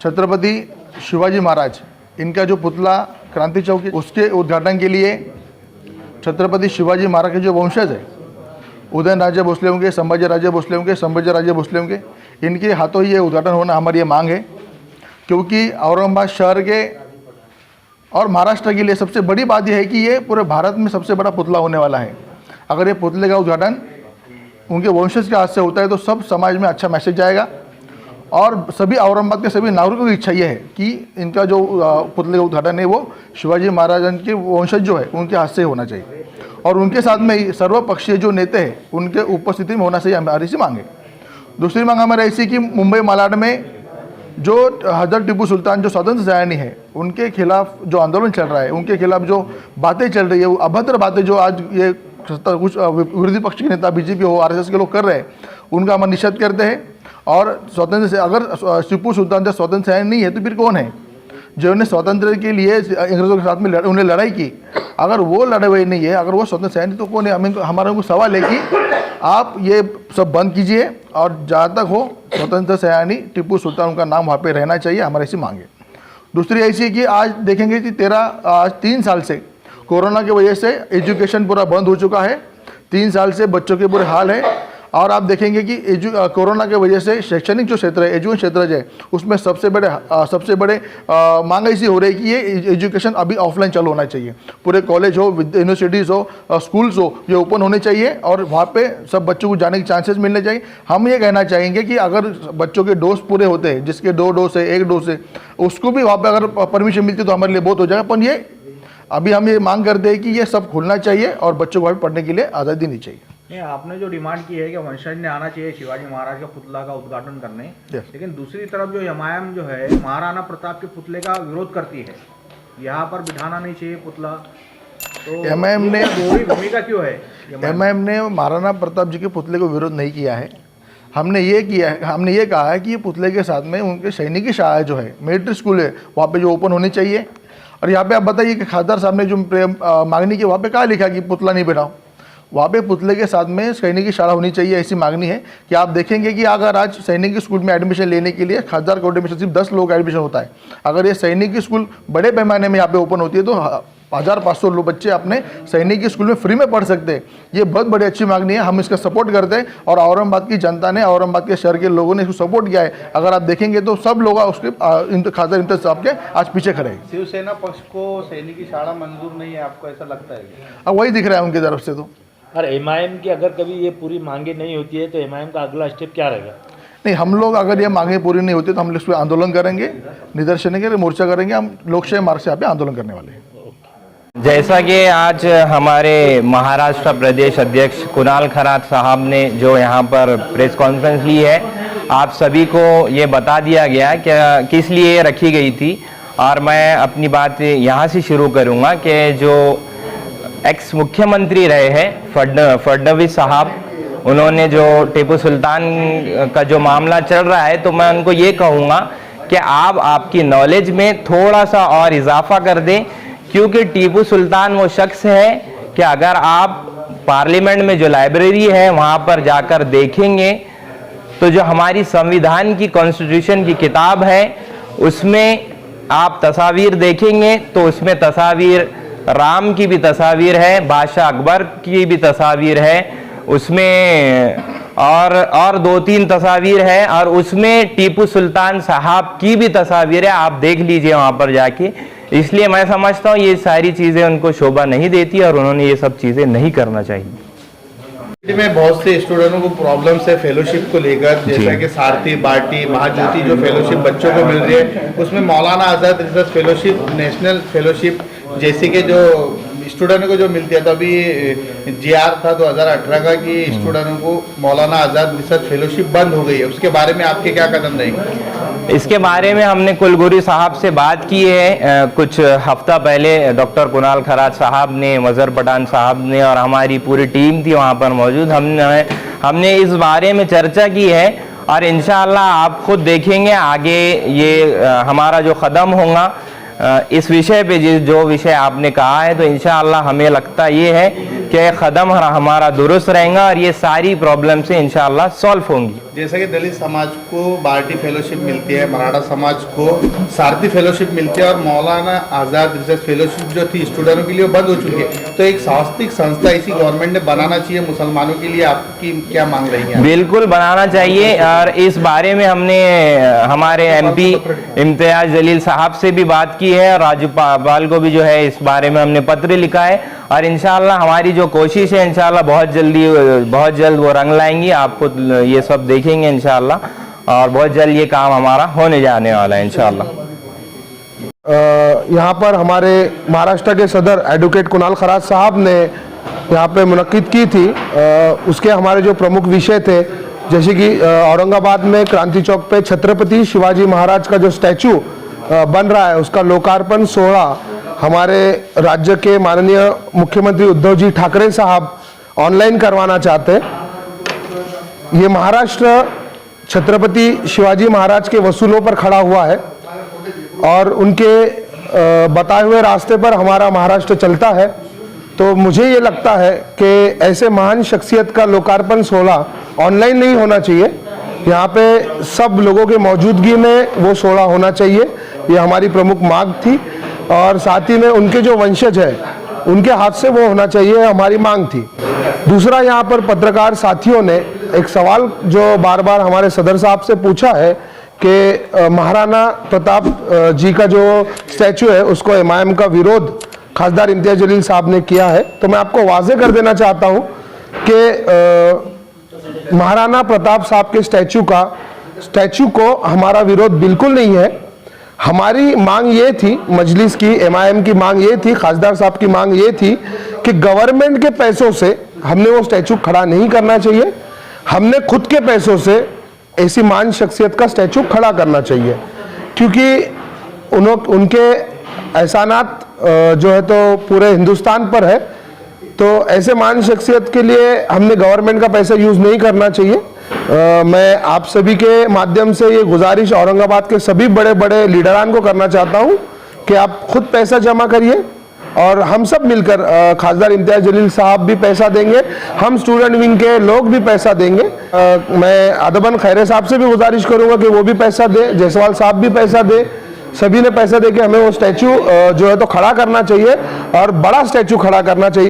छत्रपति शिवाजी महाराज इनका जो पुतला क्रांति चौक उसके उद्घाटन के लिए छत्रपति शिवाजी महाराज के जो वंशज है उदयन राजे भोसले होंगे, संभाजी राजे भोसले होंगे, संभाजी राजे भोसले होंगे, इनके हाथों ही ये उद्घाटन होना हमारी ये मांग है। क्योंकि औरंगाबाद शहर के और महाराष्ट्र के लिए सबसे बड़ी बात यह है कि ये पूरे भारत में सबसे बड़ा पुतला होने वाला है। अगर ये पुतले का उद्घाटन उनके वंशज के हाथ से होता है तो सब समाज में अच्छा मैसेज जाएगा और सभी औरंगाबाद के सभी नागरिकों की इच्छा ये है कि इनका जो पुतले का उद्घाटन है वो शिवाजी महाराज के वंशज जो है उनके हाथ से होना चाहिए और उनके साथ में सर्वपक्षीय जो नेता है उनके उपस्थिति में होना चाहिए, हमारी सी मांग है। दूसरी मांग हमारी ऐसी कि मुंबई मालाड में जो हजरत टीपू सुल्तान जो स्वतंत्र सेनानी है उनके खिलाफ जो आंदोलन चल रहा है, उनके खिलाफ जो बातें चल रही है, वो अभद्र बातें जो आज ये कुछ विरोधी पक्ष के नेता बीजेपी हो आरएसएस के लोग कर रहे हैं, उनका हम निषेध करते हैं। और स्वतंत्र से अगर टीपू सुल्तान जब स्वतंत्र सेनानी नहीं है तो फिर कौन है जिन्होंने स्वतंत्र के लिए अंग्रेजों के साथ में उन्हें लड़ाई की? अगर वो लड़े हुए नहीं है, अगर वो स्वतंत्र सेनानी तो कौन है? हमारा उनको सवाल है कि आप ये सब बंद कीजिए और जहाँ तक हो स्वतंत्र सेनानी टीपू सुल्तान उनका नाम वहाँ पे रहना चाहिए, हमारी ऐसी मांग है। दूसरी ऐसी है कि आज देखेंगे कि 3 साल से कोरोना की वजह से एजुकेशन पूरा बंद हो चुका है। 3 साल से बच्चों के बुरे हाल है और आप देखेंगे कि कोरोना के वजह से शैक्षणिक जो क्षेत्र है, एजुकेशन क्षेत्र जो है, उसमें सबसे बड़े मांग ऐसी हो रही है कि ये एजुकेशन अभी ऑफलाइन चालू होना चाहिए। पूरे कॉलेज हो, यूनिवर्सिटीज़ हो, स्कूल्स हो, ये ओपन होने चाहिए और वहाँ पे सब बच्चों को जाने के चांसेस मिलने चाहिए। हम ये कहना चाहेंगे कि अगर बच्चों के डोज पूरे होते हैं, जिसके 2 डोज है, 1 डोज है, उसको भी वहाँ पर अगर परमिशन मिलती तो हमारे लिए बहुत हो जाएगा। पर ये अभी हम ये मांग करते हैं कि ये सब खुलना चाहिए और बच्चों को वहाँ पढ़ने के लिए आज़ादी नहीं चाहिए। आपने जो डिमांड की है कि वंशज ने आना चाहिए शिवाजी महाराज का पुतला का उद्घाटन करने, लेकिन दूसरी तरफ जो एमआईएम जो है महाराणा प्रताप के पुतले का विरोध करती है, यहाँ पर बिठाना नहीं चाहिए पुतला, तो एमआईएम ने भूमिका क्यों है? एमआईएम ने महाराणा प्रताप जी के पुतले को विरोध नहीं किया है। हमने ये कहा है कि ये पुतले के साथ में उनके सैनिकी शाला जो है, मिलिट्री स्कूल है, वहाँ पे जो ओपन होनी चाहिए। और यहाँ पे आप बताइए कि खासदार साहब ने जो मांगनी की वहाँ पे कहा लिखा कि पुतला नहीं बिठाओ, वहाँ पे पुतले के साथ में सैनिकी शाला होनी चाहिए, ऐसी मांगनी है। कि आप देखेंगे कि अगर आज सैनिकी स्कूल में एडमिशन लेने के लिए खासदार कोटे में सिर्फ 10 लोग एडमिशन होता है, अगर ये सैनिकी स्कूल बड़े पैमाने में यहाँ पे ओपन होती है तो 1500 लोग बच्चे अपने सैनिकी स्कूल में फ्री में पढ़ सकते हैं। ये बहुत बड़ी अच्छी मांगनी है, हम इसका सपोर्ट करते हैं और औरंगाबाद की जनता ने, औरंगाबाद के शहर के लोगों ने इसको सपोर्ट किया है। अगर आप देखेंगे तो सब लोग उसके खासदार इम्तियाज साहब के आज पीछे खड़े हैं। शिवसेना पक्ष को सैनिकी शाला मंजूर नहीं है, आपको ऐसा लगता है? अब वही दिख रहा है उनकी तरफ से। तो और एमआईएम की अगर कभी ये पूरी मांगे नहीं होती है तो एमआईएम का अगला स्टेप क्या रहेगा? नहीं, हम लोग अगर ये मांगे पूरी नहीं होती तो हम इस पर आंदोलन करेंगे, निदर्शन के लिए मोर्चा करेंगे। हम लोकशाही मार्ग से यहाँ पे आंदोलन करने वाले हैं। जैसा कि आज हमारे महाराष्ट्र प्रदेश अध्यक्ष कुणाल खरात साहब ने जो यहाँ पर प्रेस कॉन्फ्रेंस ली है, आप सभी को ये बता दिया गया कि किस लिए रखी गई थी। और मैं अपनी बात यहाँ से शुरू करूँगा कि जो एक्स मुख्यमंत्री रहे हैं फडणवीस साहब, उन्होंने जो टीपू सुल्तान का जो मामला चल रहा है, तो मैं उनको ये कहूँगा कि आप आपकी नॉलेज में थोड़ा सा और इजाफा कर दें, क्योंकि टीपू सुल्तान वो शख्स है कि अगर आप पार्लियामेंट में जो लाइब्रेरी है वहाँ पर जाकर देखेंगे तो जो हमारी संविधान की कॉन्स्टिट्यूशन की किताब है उसमें आप तस्वीर देखेंगे तो उसमें तस्वीर राम की भी तस्वीर है, बादशाह अकबर की भी तस्वीर है, उसमें और 2-3 तस्वीर है और उसमें टीपू सुल्तान साहब की भी तस्वीर है। आप देख लीजिए वहाँ पर जाके। इसलिए मैं समझता हूँ ये सारी चीज़ें उनको शोभा नहीं देती और उन्होंने ये सब चीज़ें नहीं करना चाहिए। में बहुत से स्टूडेंटों को प्रॉब्लम्स है फेलोशिप को लेकर, जैसा कि सारथी, बार्टी, महाज्योति जो फेलोशिप बच्चों को मिल रही है, उसमें मौलाना आज़ाद रिसर्च फेलोशिप, नेशनल फेलोशिप जैसे कि जो स्टूडेंटों को जो मिलती है, तो अभी जीआर था 2018 का कि स्टूडेंटों को मौलाना आज़ाद रिसर्च फेलोशिप बंद हो गई है, उसके बारे में आपके क्या कदम रहेंगे? इसके बारे में हमने कुलगुरू साहब से बात की है कुछ हफ्ता पहले। डॉक्टर कुणाल खरात साहब ने, मजहर पठान साहब ने और हमारी पूरी टीम थी वहाँ पर मौजूद। हमने इस बारे में चर्चा की है और इंशाअल्लाह आप खुद देखेंगे आगे ये हमारा जो कदम होगा इस विषय पे, जो विषय आपने कहा है, तो इंशाअल्लाह हमें लगता ये है कि कदम हमारा दुरुस्त रहेगा और ये सारी प्रॉब्लम से इंशाअल्लाह सॉल्व होंगी। जैसा कि दलित समाज को बार्टी फेलोशिप मिलती है, मराठा समाज को सारथी फेलोशिप मिलती है और मौलाना आज़ाद रिसर्च फेलोशिप जो थी स्टूडेंटों के लिए वो बंद हो चुकी है, तो एक सांस्कृतिक संस्था इसी गवर्नमेंट ने बनाना चाहिए मुसलमानों के लिए। आपकी क्या मांग रही है? बिल्कुल बनाना चाहिए, और इस बारे में हमने हमारे एमपी इम्तियाज जलील साहब से भी बात की है और राज्यपाल को भी जो है इस बारे में हमने पत्र लिखा है, और इंशाल्लाह हमारी जो कोशिश है इंशाल्लाह बहुत जल्द वो रंग लाएंगी। आपको ये सब देखेंगे इंशाल्लाह, और बहुत जल्द ये काम हमारा होने जाने वाला है इंशाल्लाह। यहाँ पर हमारे महाराष्ट्र के सदर एडवोकेट कुणाल खरात साहब ने यहाँ पे मुनक्किद की थी। उसके हमारे जो प्रमुख विषय थे, जैसे कि औरंगाबाद में क्रांति चौक पे छत्रपति शिवाजी महाराज का जो स्टैचू बन रहा है उसका लोकार्पण 16 हमारे राज्य के माननीय मुख्यमंत्री उद्धव जी ठाकरे साहब ऑनलाइन करवाना चाहते हैं। ये महाराष्ट्र छत्रपति शिवाजी महाराज के वसूलों पर खड़ा हुआ है और उनके बताए हुए रास्ते पर हमारा महाराष्ट्र चलता है। तो मुझे ये लगता है कि ऐसे महान शख्सियत का लोकार्पण 16 ऑनलाइन नहीं होना चाहिए, यहाँ पे सब लोगों के मौजूदगी में वो 16 होना चाहिए। ये हमारी प्रमुख मांग थी, और साथ ही में उनके जो वंशज है उनके हाथ से वो होना चाहिए, हमारी मांग थी। दूसरा, यहाँ पर पत्रकार साथियों ने एक सवाल जो बार बार हमारे सदर साहब से पूछा है कि महाराणा प्रताप जी का जो स्टैचू है उसको एमआईएम का विरोध खासदार इम्तियाज जलील साहब ने किया है। तो मैं आपको वाजे कर देना चाहता हूँ कि महाराणा प्रताप साहब के स्टैचू को हमारा विरोध बिल्कुल नहीं है। हमारी मांग ये थी, मजलिस की, एमआईएम की मांग ये थी, खासदार साहब की मांग ये थी कि गवर्नमेंट के पैसों से हमने वो स्टैचू खड़ा नहीं करना चाहिए, हमने खुद के पैसों से ऐसी महान शख्सियत का स्टैचू खड़ा करना चाहिए, क्योंकि उनके एहसानात जो है तो पूरे हिंदुस्तान पर है। तो ऐसे महान शख्सियत के लिए हमने गवर्नमेंट का पैसा यूज़ नहीं करना चाहिए। मैं आप सभी के माध्यम से ये गुजारिश औरंगाबाद के सभी बड़े बड़े लीडरान को करना चाहता हूँ कि आप खुद पैसा जमा करिए और हम सब मिलकर, खासदार इम्तियाज जलील साहब भी पैसा देंगे, हम स्टूडेंट विंग के लोग भी पैसा देंगे। मैं अदबन खैरे साहब से भी गुजारिश करूँगा कि वो भी पैसा दे, जायसवाल साहब भी पैसा दे, सभी ने पैसा दे के हमें वो स्टैचू जो है तो खड़ा करना चाहिए और बड़ा स्टैचू खड़ा करना चाहिए।